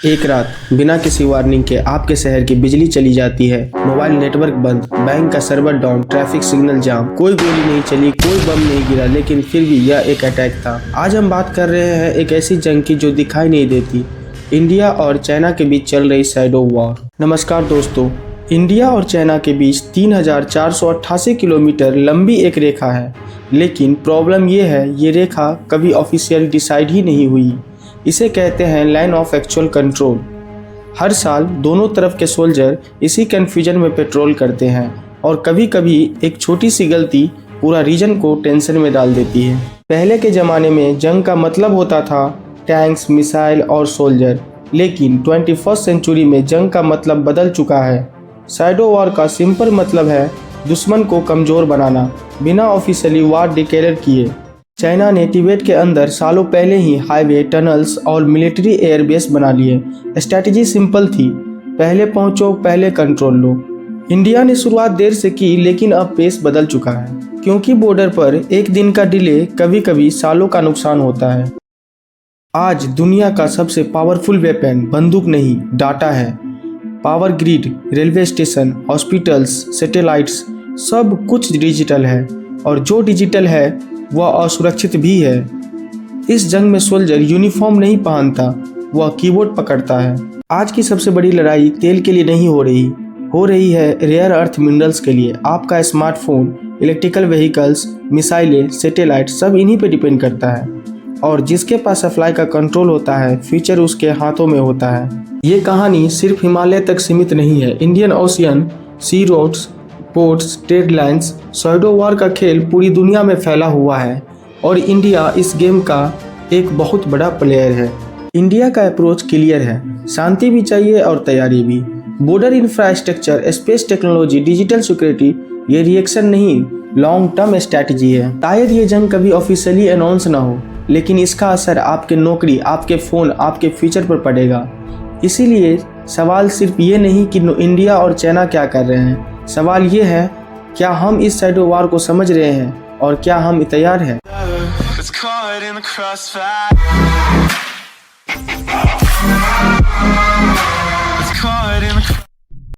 एक रात बिना किसी वार्निंग के आपके शहर की बिजली चली जाती है, मोबाइल नेटवर्क बंद, बैंक का सर्वर डाउन, ट्रैफिक सिग्नल जाम, कोई गोली नहीं चली, कोई बम नहीं गिरा, लेकिन फिर भी यह एक अटैक था। आज हम बात कर रहे हैं एक ऐसी जंग की जो दिखाई नहीं देती, इंडिया और चाइना के बीच चल रही शैडो वॉर। नमस्कार दोस्तों, इंडिया और चाइना के बीच 3488 किलोमीटर लंबी एक रेखा है, लेकिन प्रॉब्लम ये है ये रेखा कभी ऑफिशियल डिसाइड ही नहीं हुई। इसे कहते हैं लाइन ऑफ एक्चुअल कंट्रोल। हर साल दोनों तरफ के सोल्जर इसी कन्फ्यूजन में पेट्रोल करते हैं और कभी कभी एक छोटी सी गलती पूरा रीजन को टेंशन में डाल देती है। पहले के ज़माने में जंग का मतलब होता था टैंक्स, मिसाइल और सोल्जर, लेकिन 21st सेंचुरी में जंग का मतलब बदल चुका है। शैडो वॉर का सिंपल मतलब है दुश्मन को कमज़ोर बनाना, बिना ऑफिशियली वार डिक्लेयर किए। चाइना ने तिब्बत के अंदर सालों पहले ही हाईवे, टनल्स और मिलिट्री एयरबेस बना लिए। स्ट्रैटेजी सिंपल थी, पहले पहुंचो, पहले कंट्रोल लो। इंडिया ने शुरुआत देर से की, लेकिन अब पेस बदल चुका है, क्योंकि बॉर्डर पर एक दिन का डिले कभी कभी सालों का नुकसान होता है। आज दुनिया का सबसे पावरफुल वेपन बंदूक नहीं, डाटा है। Power grid, railway station, hospitals, satellites, सब कुछ डिजिटल है, और जो डिजिटल है वह असुरक्षित भी है। इस जंग में सोल्जर यूनिफॉर्म नहीं पहनता, वह कीबोर्ड पकड़ता है। आज की सबसे बड़ी लड़ाई तेल के लिए नहीं हो रही है रेयर अर्थ मिनरल्स के लिए। आपका स्मार्टफोन, इलेक्ट्रिकल व्हीकल्स, मिसाइलें, सैटेलाइट सब इन्हीं पे डिपेंड करता है, और जिसके पास सप्लाई का कंट्रोल होता है, फ्यूचर उसके हाथों में होता है। ये कहानी सिर्फ हिमालय तक सीमित नहीं है। Indian Ocean, sea roads, ports, trade lines, shadow war का खेल पूरी दुनिया में फैला हुआ है, और इंडिया इस गेम का एक बहुत बड़ा प्लेयर है। इंडिया का अप्रोच क्लियर है, शांति भी चाहिए और तैयारी भी। Border infrastructure, space technology, digital security, ये रिएक्शन नहीं, लॉन्ग टर्म स्ट्रैटेजी है। शायद ये जंग कभी ऑफिशियली अनाउंस ना हो, लेकिन इसका असर आपके नौकरी, आपके फ़ोन, आपके फ्यूचर पर पड़ेगा। इसीलिए सवाल सिर्फ ये नहीं कि इंडिया और चाइना क्या कर रहे हैं, सवाल ये है क्या हम इस शैडो वॉर को समझ रहे हैं और क्या हम तैयार हैं।